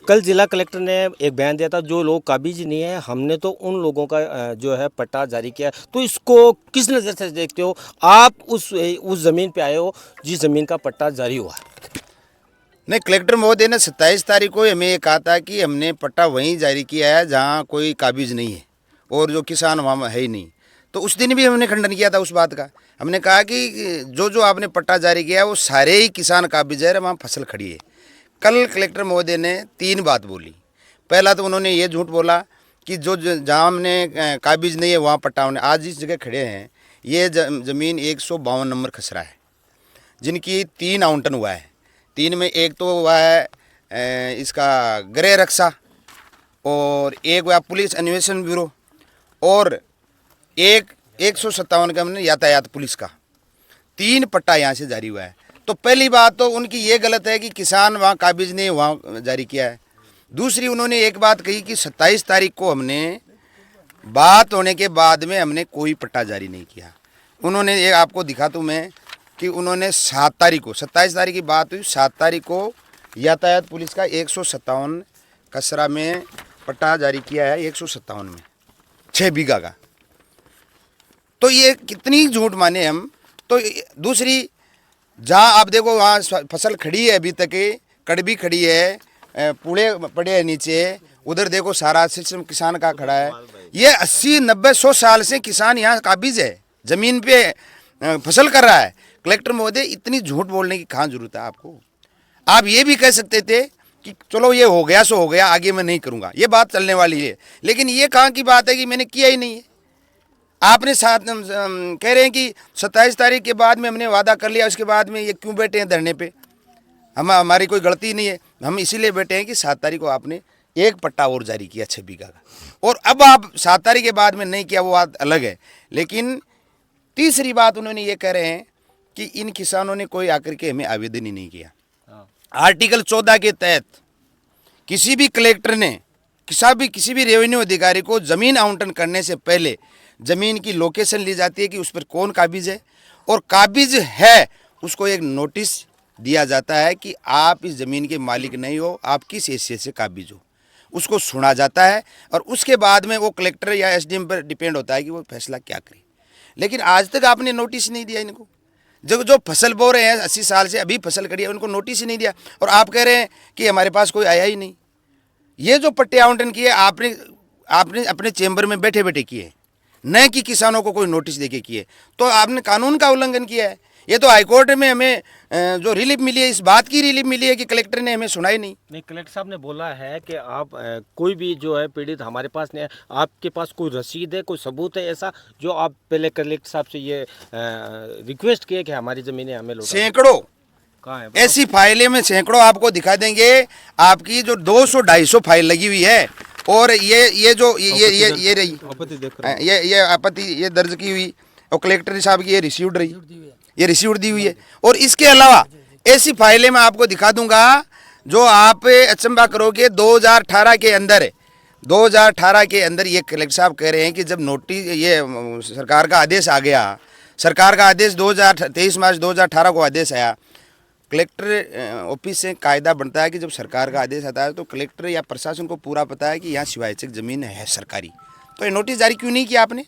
कल जिला कलेक्टर ने एक बयान दिया था, जो लोग काबिज नहीं है हमने तो उन लोगों का जो है पट्टा जारी किया। तो इसको किस नज़र से देखते हो आप? उस ज़मीन पे आए हो जिस ज़मीन का पट्टा जारी हुआ। नहीं, कलेक्टर महोदय ने 27 तारीख को हमें ये कहा था कि हमने पट्टा वहीं जारी किया है जहां कोई काबिज नहीं है और जो किसान वहाँ है ही नहीं। तो उस दिन भी हमने खंडन किया था उस बात का। हमने कहा कि जो जो आपने पट्टा जारी किया है वो सारे ही किसान काबिज है, वहाँ फसल खड़ी है। कल कलेक्टर महोदय ने 3 बात बोली। पहला तो उन्होंने ये झूठ बोला कि जो जहाँ हमने काबिज नहीं है वहाँ पट्टा होने। आज जिस जगह खड़े हैं ये ज़मीन 152 नंबर खसरा है, जिनकी 3 आवंटन हुआ है। 3 में एक तो हुआ है इसका गृह रक्षा, और एक हुआ पुलिस अन्वेषण ब्यूरो, और एक 157 का हमने यातायात पुलिस का। 3 पट्टा यहाँ से जारी हुआ है। तो पहली बात तो उनकी ये गलत है कि किसान वहाँ काबिज ने वहाँ जारी किया है। दूसरी उन्होंने एक बात कही कि 27 तारीख को हमने बात होने के बाद में हमने कोई पट्टा जारी नहीं किया। उन्होंने ये आपको दिखा दूँ मैं कि उन्होंने 7 तारीख को, 27 तारीख की बात हुई, 7 तारीख को यातायात पुलिस का 157 कसरा में पट्टा जारी किया है, 157 में 6 बीघा का। तो ये कितनी झूठ माने हम। तो दूसरी, जहाँ आप देखो वहाँ फसल खड़ी है, अभी तक कड़बी खड़ी है, पूड़े पड़े हैं नीचे, उधर देखो सारा सिस्टम किसान का खड़ा है। ये 80, 90, 100 साल से किसान यहाँ काबिज है, ज़मीन पे फसल कर रहा है। कलेक्टर महोदय, इतनी झूठ बोलने की कहाँ जरूरत है आपको? आप ये भी कह सकते थे कि चलो ये हो गया सो हो गया, आगे मैं नहीं करूँगा, ये बात चलने वाली है। लेकिन ये कहाँ की बात है कि मैंने किया ही नहीं है। आपने साथ कह रहे हैं कि 27 तारीख के बाद में हमने वादा कर लिया, उसके बाद में ये क्यों बैठे हैं धरने पे? हमारी कोई गलती नहीं है, हम इसीलिए बैठे हैं कि 7 तारीख को आपने एक पट्टा और जारी किया 6 बीघा का, और अब आप 7 तारीख के बाद में नहीं किया, वो बात अलग है। लेकिन तीसरी बात उन्होंने ये कह रहे हैं कि इन किसानों ने कोई आकर के हमें आवेदन ही नहीं किया। आर्टिकल 14 के तहत किसी भी कलेक्टर ने किसी भी रेवेन्यू अधिकारी को ज़मीन आवंटन करने से पहले ज़मीन की लोकेशन ली जाती है कि उस पर कौन काबिज है, और काबिज है उसको एक नोटिस दिया जाता है कि आप इस ज़मीन के मालिक नहीं हो, आप किस हैसियत से काबिज हो, उसको सुना जाता है। और उसके बाद में वो कलेक्टर या एसडीएम पर डिपेंड होता है कि वो फैसला क्या करे। लेकिन आज तक आपने नोटिस नहीं दिया इनको। जो फसल बो रहे हैं 80 साल से, अभी फसल करी है, उनको नोटिस ही नहीं दिया, और आप कह रहे हैं कि हमारे पास कोई आया ही नहीं। ये जो पट्टे आवंटन किए आपने अपने चेंबर में बैठे बैठे किए, न कि किसानों को कोई नोटिस देके किए। तो आपने कानून का उल्लंघन किया है। ये तो हाईकोर्ट में हमें जो रिलीफ मिली है, इस बात की रिलीफ मिली है कि कलेक्टर ने हमें सुना ही नहीं। कलेक्टर साहब ने बोला है कि आप कोई भी जो है पीड़ित हमारे पास नहीं है, आपके पास कोई रसीद है, कोई सबूत है ऐसा जो आप पहले कलेक्टर साहब से ये रिक्वेस्ट किए कि हमारी ज़मीनें हमें लौटा? सैकड़ों कहाँ है ऐसी फाइलें में सैकड़ों आपको दिखा देंगे। आपकी जो 200-250 फाइल लगी हुई है, और ये जो ये रही ये आपत्ति ये दर्ज की हुई, और कलेक्टर साहब की ये रिसीव्ड रही, ये रिसीव्ड दी हुई है। और इसके अलावा ऐसी फाइलें मैं आपको दिखा दूंगा जो आप अचंभा करोगे। 2018 के अंदर ये कलेक्टर साहब कह रहे हैं कि जब नोटिस ये सरकार का आदेश आ गया, सरकार का आदेश 23 मार्च 2018 को आदेश आया। कलेक्टर ऑफिस से कायदा बनता है कि जब सरकार का आदेश आता है तो कलेक्टर या प्रशासन को पूरा पता है कि यहाँ शिवायचक ज़मीन है सरकारी। तो ये नोटिस जारी क्यों नहीं किया आपने?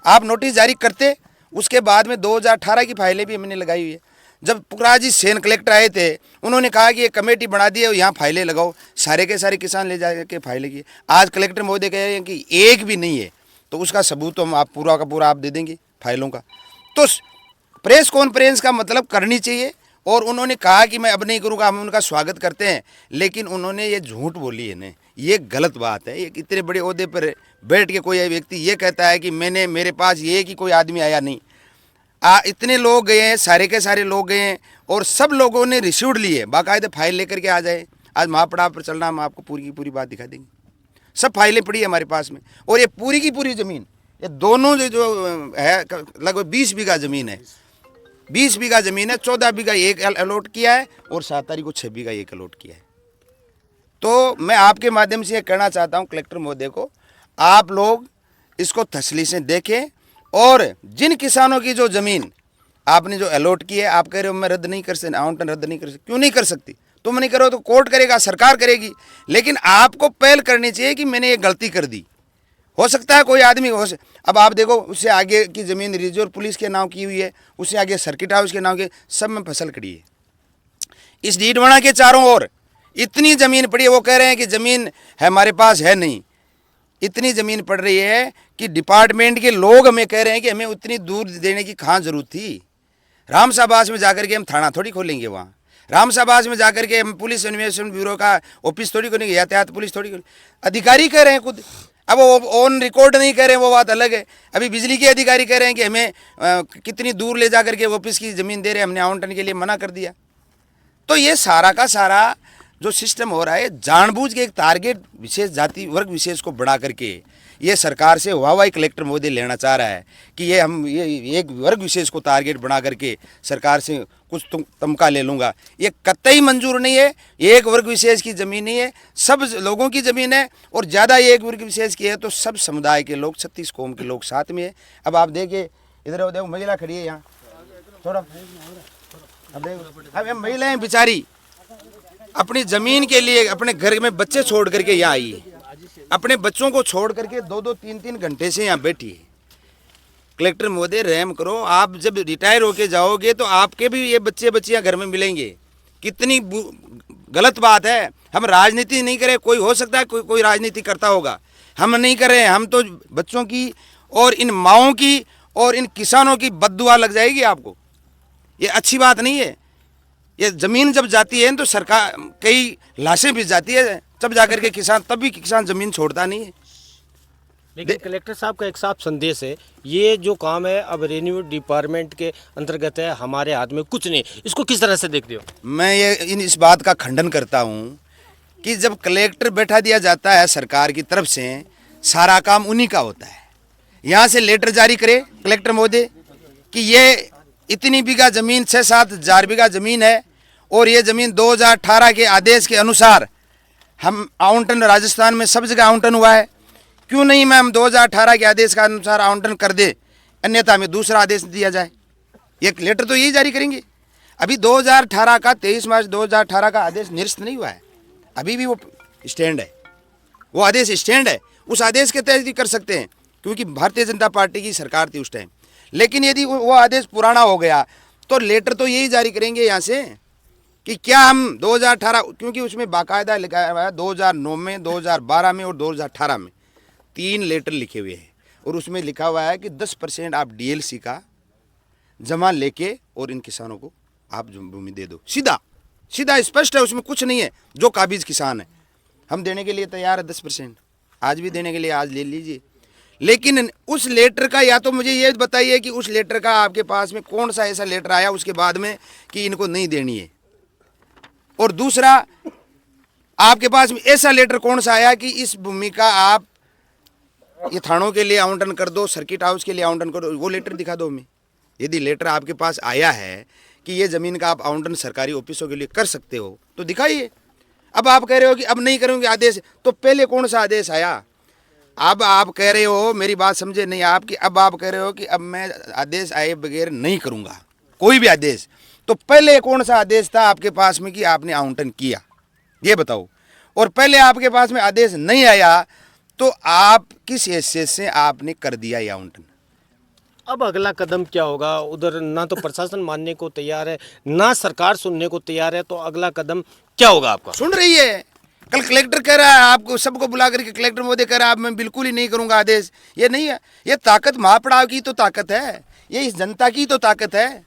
आप नोटिस जारी करते। उसके बाद में 2018 की फाइलें भी हमने लगाई हुई है। जब पुखराज जी सेन कलेक्टर आए थे, उन्होंने कहा कि ये कमेटी बना दी है, यहाँ फाइलें लगाओ, सारे के सारे किसान ले जा के फाइलें की। आज कलेक्टर महोदय कह रहे हैं कि एक भी नहीं है, तो उसका सबूत तो हम आप पूरा का पूरा आप दे देंगे फाइलों का। तो प्रेस कॉन्फ्रेंस का मतलब करनी चाहिए, और उन्होंने कहा कि मैं अब नहीं करूँगा, हम उनका स्वागत करते हैं। लेकिन उन्होंने ये झूठ बोली है ना, ये गलत बात है। ये इतने बड़े ओहदे पर बैठ के कोई व्यक्ति ये कहता है कि मेरे पास ये कि कोई आदमी आया नहीं। इतने लोग गए हैं, सारे के सारे लोग गए हैं, और सब लोगों ने रिसीव्ड लिए, बाकायदे फाइल लेकर के आ जाए। आज महापड़ाव पर चलना, हम आपको पूरी की पूरी बात दिखा देंगे। सब फाइलें पड़ी है हमारे पास में, और ये पूरी की पूरी ज़मीन, ये दोनों जो है लगभग 20 बीघा ज़मीन है। 20 बीघा ज़मीन है, 14 बीघा एक अलॉट किया है, और 7 तारीख को 6 बीघा एक अलॉट किया है। तो मैं आपके माध्यम से ये कहना चाहता हूँ कलेक्टर महोदय को, आप लोग इसको तसल्ली से देखें, और जिन किसानों की जो ज़मीन आपने जो अलॉट की है, आप कह रहे हो मैं रद्द नहीं कर सकती, आवंटन रद्द नहीं कर सकती, क्यों नहीं कर सकती? तुम नहीं करो तो कोर्ट करेगा, सरकार करेगी। लेकिन आपको पहल करनी चाहिए कि मैंने ये गलती कर दी। हो सकता है कोई आदमी अब आप देखो, उससे आगे की ज़मीन रिजर्व पुलिस के नाम की हुई है, उससे आगे सर्किट हाउस के नाम के, सब में फसल खड़ी है। इस डीडवाना के चारों ओर इतनी ज़मीन पड़ी है, वो कह रहे हैं कि ज़मीन है हमारे पास है नहीं। इतनी ज़मीन पड़ रही है कि डिपार्टमेंट के लोग हमें कह रहे हैं कि हमें उतनी दूर देने की कहाँ ज़रूरत थी। रामसाबास में जाकर के हम थाना थोड़ी खोलेंगे, वहाँ रामसाबास में जाकर के हम पुलिस इन्वेस्टिगेशन ब्यूरो का ऑफिस थोड़ी खोलेंगे, यातायात पुलिस थोड़ी खोलेंगे। अधिकारी कह रहे हैं खुद, अब वो ऑन रिकॉर्ड नहीं कह रहे हैं, वो बात अलग है। अभी बिजली के अधिकारी कह रहे हैं कि हमें कितनी दूर ले जाकर के ऑफिस की ज़मीन दे रहे हैं, हमने आवंटन के लिए मना कर दिया। तो ये सारा का सारा जो सिस्टम हो रहा है, जानबूझ के एक टारगेट विशेष जाति वर्ग विशेष को बढ़ा करके ये सरकार से वाहवाही कलेक्टर महोदय लेना चाह रहा है कि ये एक वर्ग विशेष को टारगेट बना करके सरकार से कुछ तमका ले लूँगा। ये कतई मंजूर नहीं है। एक वर्ग विशेष की ज़मीन नहीं है, सब लोगों की ज़मीन है। और ज़्यादा एक वर्ग विशेष की है तो सब समुदाय के लोग, 36 कौम के लोग साथ में है। अब आप देखिए, इधर देखो महिला खड़ी है यहाँ, थोड़ा अब देखो, अब महिलाएं बेचारी अपनी ज़मीन के लिए अपने घर में बच्चे छोड़ करके यहाँ आई है, अपने बच्चों को छोड़ करके 2-2, 3-3 घंटे से यहाँ बैठी है। कलेक्टर महोदय रहम करो, आप जब रिटायर होके जाओगे तो आपके भी ये बच्चे बच्चियाँ घर में मिलेंगे। कितनी गलत बात है। हम राजनीति नहीं करें, कोई हो सकता है कोई राजनीति करता होगा, हम नहीं कर रहे हैं। हम तो बच्चों की और इन माओं की और इन किसानों की बद्दुआ लग जाएगी आपको। ये अच्छी बात नहीं है। ये ज़मीन जब जाती है तो सरकार कई लाशें भी जाती है, तब जाकर के किसान, तब भी किसान ज़मीन छोड़ता नहीं है। लेकिन कलेक्टर साहब का एक साफ संदेश है, ये जो काम है अब रेवेन्यू डिपार्टमेंट के अंतर्गत है, हमारे हाथ में कुछ नहीं। इसको किस तरह से देखते हो? मैं इस बात का खंडन करता हूँ कि जब कलेक्टर बैठा दिया जाता है सरकार की तरफ से, सारा काम उन्हीं का होता है। यहाँ से लेटर जारी करे कलेक्टर महोदय कि ये इतनी बीघा ज़मीन 6-7 हज़ार बीघा ज़मीन है और ये ज़मीन 2018 के आदेश के अनुसार हम आवंटन, राजस्थान में सब जगह आवंटन हुआ है, क्यों नहीं मैम 2018 के आदेश का अनुसार आवंटन कर दे, अन्यथा में दूसरा आदेश दिया जाए। एक लेटर तो यही जारी करेंगे। अभी 2018 का 23 मार्च 2018 का आदेश निरस्त नहीं हुआ है, अभी भी वो स्टैंड है, वो आदेश स्टैंड है। उस आदेश के तहत ही कर सकते हैं क्योंकि भारतीय जनता पार्टी की सरकार थी उस टाइम। लेकिन यदि वो आदेश पुराना हो गया तो लेटर तो यही जारी करेंगे यहाँ से कि क्या हम 2018, क्योंकि उसमें बाकायदा लिखा हुआ है 2009 में, 2012 में और 2018 में 3 लेटर लिखे हुए हैं। और उसमें लिखा हुआ है कि 10% आप डीएलसी का जमा लेके और इन किसानों को आप भूमि दे दो। सीधा सीधा स्पष्ट है, उसमें कुछ नहीं है। जो काबिज किसान है हम देने के लिए तैयार है 10%, आज भी देने के लिए, आज ले लीजिए। लेकिन उस लेटर का, या तो मुझे ये बताइए कि उस लेटर का आपके पास में कौन सा ऐसा लेटर आया उसके बाद में कि इनको नहीं देनी है, और दूसरा आपके पास में ऐसा लेटर कौन सा आया कि इस भूमि का आप ये थानों के लिए आवंटन कर दो, सर्किट हाउस के लिए आवंटन कर दो। वो लेटर दिखा दो हमें। यदि लेटर आपके पास आया है कि ये ज़मीन का आप आवंटन सरकारी ऑफिसों के लिए कर सकते हो तो दिखाइए। अब आप कह रहे हो कि अब नहीं करूँगी आदेश, तो पहले कौन सा आदेश आया? अब आप कह रहे हो, मेरी बात समझे नहीं आपकी, अब आप कह रहे हो कि अब मैं आदेश आए बगैर नहीं करूँगा कोई भी आदेश। तो पहले कौन सा आदेश था आपके पास में कि आपने आवंटन किया, ये बताओ। और पहले आपके पास में आदेश नहीं आया तो आप किस हैसियत से आपने कर दिया ये आवंटन? अब अगला कदम क्या होगा? उधर ना तो प्रशासन मानने को तैयार है, ना सरकार सुनने को तैयार है, तो अगला कदम क्या होगा आपका? सुन रही है, कल कलेक्टर कह रहा है, आपको सबको बुला करके कलेक्टर महोदय कह रहा है मैं बिल्कुल ही नहीं करूंगा आदेश। ये नहीं है, ये ताकत महापड़ाव की तो ताकत है, ये इस जनता की तो ताकत है।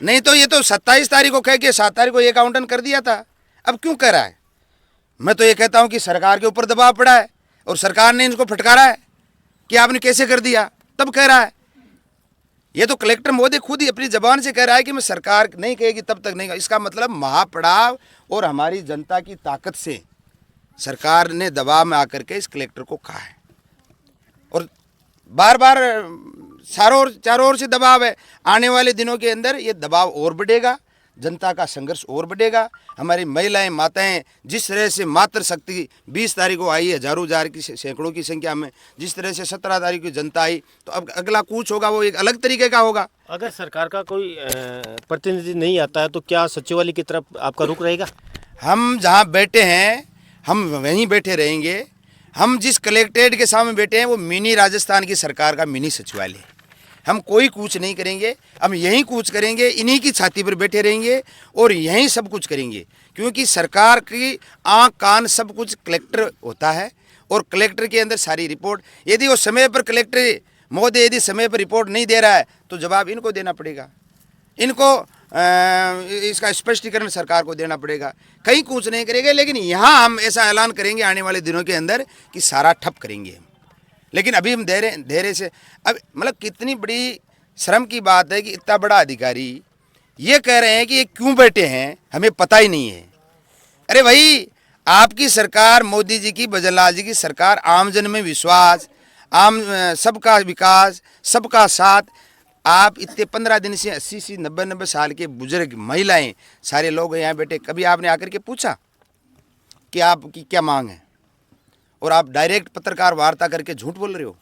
नहीं तो ये तो 27 तारीख को कह के 7 तारीख को एक आवंटन कर दिया था, अब क्यों कर रहा है? मैं तो ये कहता हूँ कि सरकार के ऊपर दबाव पड़ा है और सरकार ने इनको फटकारा है कि आपने कैसे कर दिया, तब कह रहा है। ये तो कलेक्टर महोदय खुद ही अपनी जबान से कह रहा है कि मैं सरकार नहीं कहेगी तब तक नहीं। इसका मतलब महापड़ाव और हमारी जनता की ताकत से सरकार ने दबाव में आकर के इस कलेक्टर को कहा है, और बार बार चारों ओर से दबाव है। आने वाले दिनों के अंदर ये दबाव और बढ़ेगा, जनता का संघर्ष और बढ़ेगा। हमारी महिलाएं, माताएं जिस तरह से मातृशक्ति 20 तारीख को आई, हजारों हजार की सैकड़ों की संख्या में, जिस तरह से 17 तारीख को जनता आई, तो अब अगला कूच होगा वो एक अलग तरीके का होगा। अगर सरकार का कोई प्रतिनिधि नहीं आता है तो क्या सचिवालय की तरफ आपका रुख रहेगा? हम जहाँ बैठे हैं हम वहीं बैठे रहेंगे। हम जिस कलेक्ट्रेट के सामने बैठे हैं वो मिनी राजस्थान की सरकार का मिनी सचिवालय है। हम कोई कूच नहीं करेंगे, हम यहीं कूच करेंगे, इन्हीं की छाती पर बैठे रहेंगे और यहीं सब कुछ करेंगे, क्योंकि सरकार की आँख कान सब कुछ कलेक्टर होता है और कलेक्टर के अंदर सारी रिपोर्ट। यदि वो समय पर कलेक्टर महोदय यदि समय पर रिपोर्ट नहीं दे रहा है तो जवाब इनको देना पड़ेगा, इनको इसका स्पष्टीकरण सरकार को देना पड़ेगा। कहीं कूच नहीं करेंगे, लेकिन यहाँ हम ऐसा ऐलान करेंगे आने वाले दिनों के अंदर कि सारा ठप करेंगे हम। लेकिन अभी हम धैर्य से, अब मतलब कितनी बड़ी शर्म की बात है कि इतना बड़ा अधिकारी ये कह रहे हैं कि ये क्यों बैठे हैं हमें पता ही नहीं है। अरे भाई, आपकी सरकार, मोदी जी की, भजनलाल जी की सरकार, आमजन में विश्वास, सबका विकास, सबका साथ। आप इतने 15 दिन से 80 90 साल के बुजुर्ग, महिलाएं, सारे लोग यहाँ बैठे, कभी आपने आकर के पूछा कि आपकी क्या मांग है? और आप डायरेक्ट पत्रकार वार्ता करके झूठ बोल रहे हो।